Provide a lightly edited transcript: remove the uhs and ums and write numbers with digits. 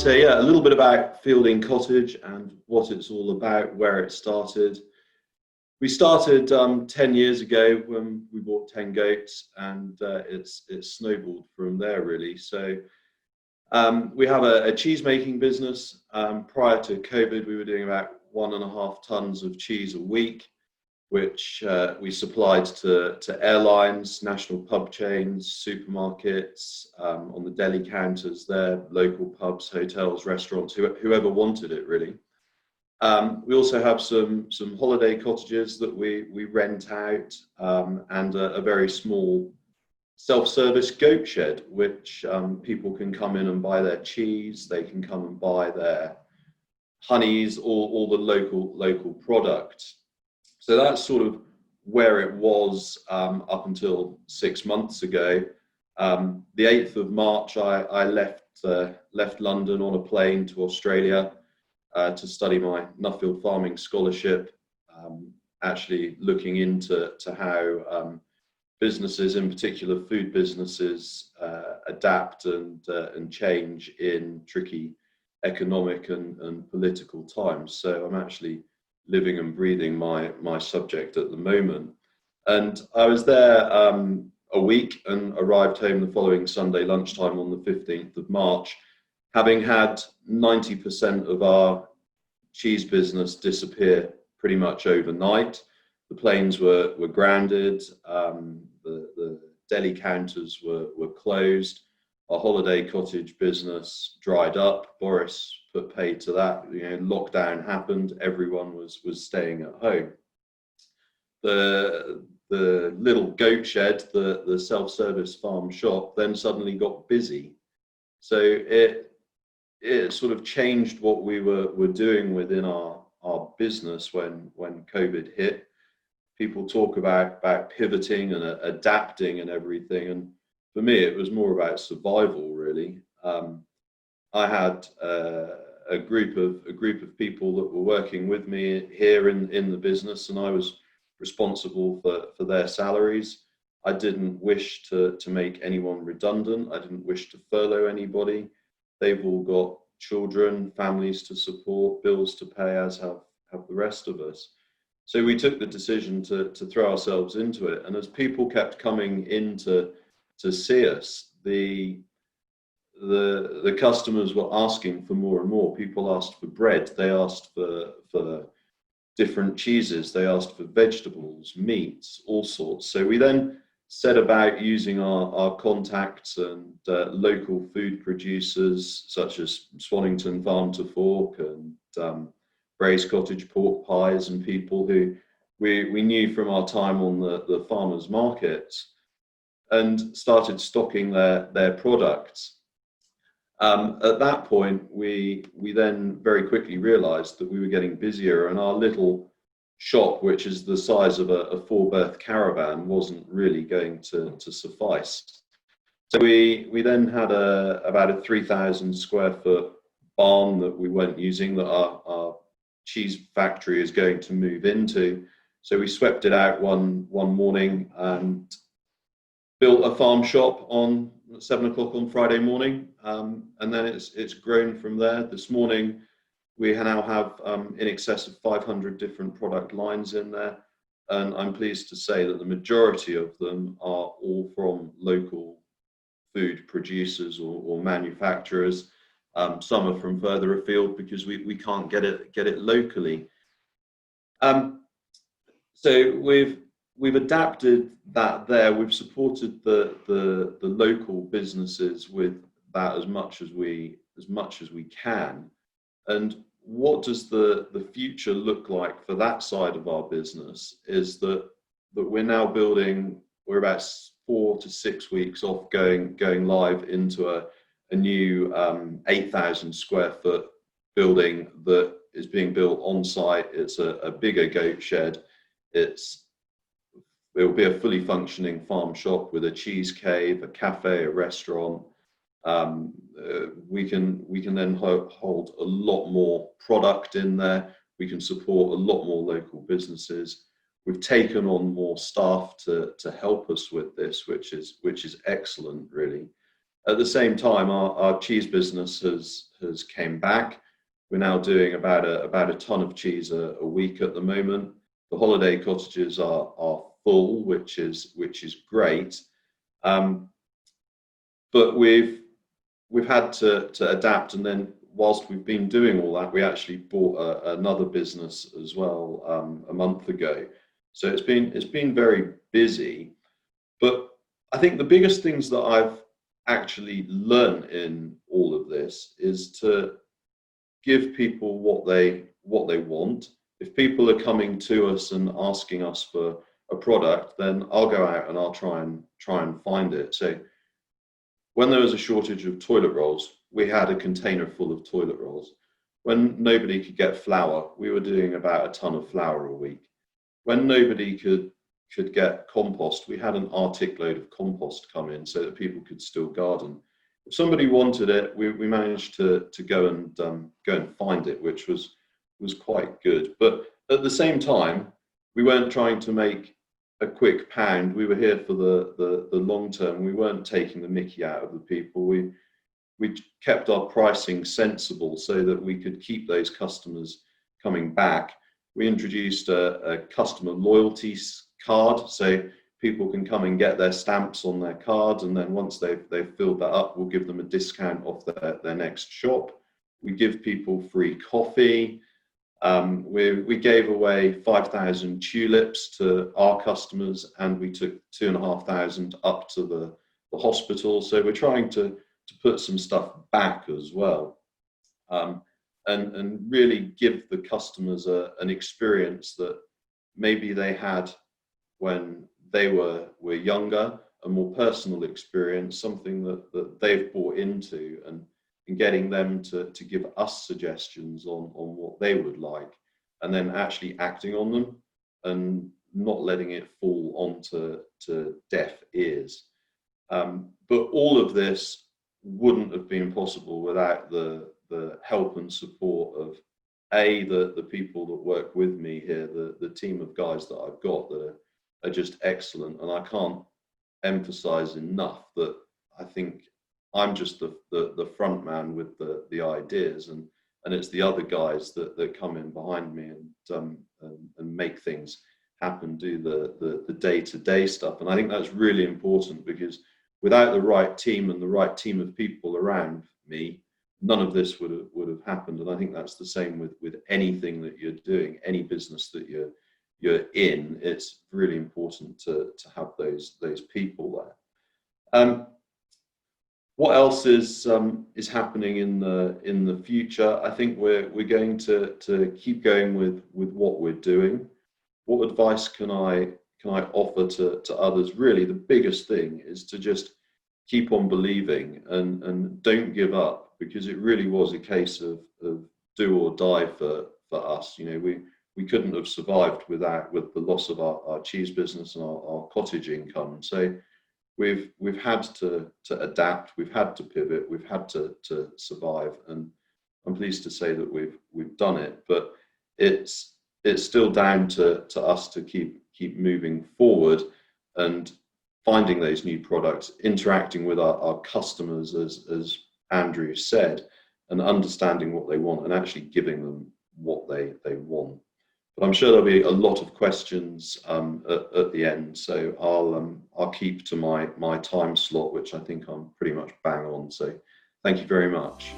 So yeah, a little bit about Fielding Cottage and what it's all about, where it started. We started 10 years ago when we bought 10 goats, and it's snowballed from there really. So we have a cheese making business. Prior to COVID, we were doing about 1.5 tons of cheese a week, which we supplied to airlines, national pub chains, supermarkets, on the deli counters there, local pubs, hotels, restaurants, whoever wanted it really. We also have some holiday cottages that we rent out, and a very small self-service goat shed, which people can come in and buy their cheese, they can come and buy their honeys, all the local products. So that's sort of where it was up until 6 months ago. The 8th of March, I left London on a plane to Australia to study my Nuffield Farming Scholarship, actually looking into how businesses, in particular food businesses, adapt and change in tricky economic and political times. So I'm actually living and breathing my subject at the moment. And I was there a week and arrived home the following Sunday lunchtime on the 15th of March, having had 90% of our cheese business disappear pretty much overnight. The planes were grounded, the deli counters were closed, our holiday cottage business dried up. Boris put paid to that. Lockdown happened. Everyone was staying at home. The little goat shed, the self-service farm shop, then suddenly got busy. So it sort of changed what we were doing within our business when COVID hit. People talk about pivoting and adapting and everything, and for me, it was more about survival, really. I had a group of people that were working with me here in the business, and I was responsible for their salaries. I didn't wish to make anyone redundant. I didn't wish to furlough anybody. They've all got children, families to support, bills to pay, as have the rest of us. So we took the decision to throw ourselves into it. And as people kept coming in to see us, the customers were asking for more and more. People asked for bread, they asked for different cheeses, they asked for vegetables, meats, all sorts. So we then set about using our contacts and local food producers such as Swannington Farm to Fork and Braised Cottage pork pies, and people who we knew from our time on the farmers markets, and started stocking their products. At that point, we then very quickly realized that we were getting busier, and our little shop, which is the size of a 4-berth caravan, wasn't really going to suffice. So we then had about a 3,000 square foot barn that we weren't using, that our cheese factory is going to move into. So we swept it out one morning and built a farm shop on 7 o'clock on Friday morning, and then it's grown from there. This morning we now have in excess of 500 different product lines in there, and I'm pleased to say that the majority of them are all from local food producers or manufacturers. Some are from further afield because we can't get it locally. So we've adapted that there. We've supported the local businesses with that as much as we can. And what does the future look like for that side of our business is that we're now building. We're about 4 to 6 weeks off going live into a new 8,000 square foot building that is being built on site. It's a bigger goat shed. It will be a fully functioning farm shop with a cheese cave, a cafe, a restaurant. We can then hold a lot more product in there. We can support a lot more local businesses. We've taken on more staff to help us with this, which is excellent, really. At the same time, our cheese business has came back. We're now doing about a ton of cheese a week at the moment. The holiday cottages are full, which is great. But we've had to adapt, and then whilst we've been doing all that, we actually bought another business as well a month ago. So it's been very busy. But I think the biggest things that I've actually learned in all of this is to give people what they want. If people are coming to us and asking us for a product, then I'll go out and I'll try and find it. So when there was a shortage of toilet rolls, we had a container full of toilet rolls. When nobody could get flour, we were doing about a ton of flour a week. When nobody could get compost, we had an Arctic load of compost come in so that people could still garden. If somebody wanted it, we managed to go and find it, which was quite good. But at the same time, we weren't trying to make a quick pound. We were here for the long term. We weren't taking the mickey out of the people. We kept our pricing sensible so that we could keep those customers coming back. We introduced a customer loyalty card, so people can come and get their stamps on their cards, and then once they've filled that up, we'll give them a discount off their next shop. We give people free coffee. We gave away 5,000 tulips to our customers, and we took 2,500 up to the hospital. So we're trying to put some stuff back as well, and really give the customers an experience that maybe they had when they were younger, a more personal experience, something that they've bought into, and getting them to give us suggestions on what they would like, and then actually acting on them and not letting it fall onto deaf ears. But all of this wouldn't have been possible without the help and support of the people that work with me here, the team of guys that I've got that are just excellent. And I can't emphasize enough that I think I'm just the front man with the ideas, and it's the other guys that come in behind me and make things happen, do the day-to-day stuff. And I think that's really important, because without the right team and the right team of people around me, none of this would have happened. And I think that's the same with anything that you're doing, any business that you're in. It's really important to have those people there. What else is happening in the future? I think we're going to keep going with what we're doing. What advice can I offer to others? Really, the biggest thing is to just keep on believing and don't give up, because it really was a case of do or die for us. You know, we couldn't have survived with the loss of our cheese business and our cottage income. So we've had to adapt, we've had to pivot, we've had to survive, and I'm pleased to say that we've done it. But it's still down to us to keep moving forward and finding those new products, interacting with our customers, as Andrew said, and understanding what they want and actually giving them what they want. But I'm sure there'll be a lot of questions at the end, so I'll keep to my time slot, which I think I'm pretty much bang on. So thank you very much.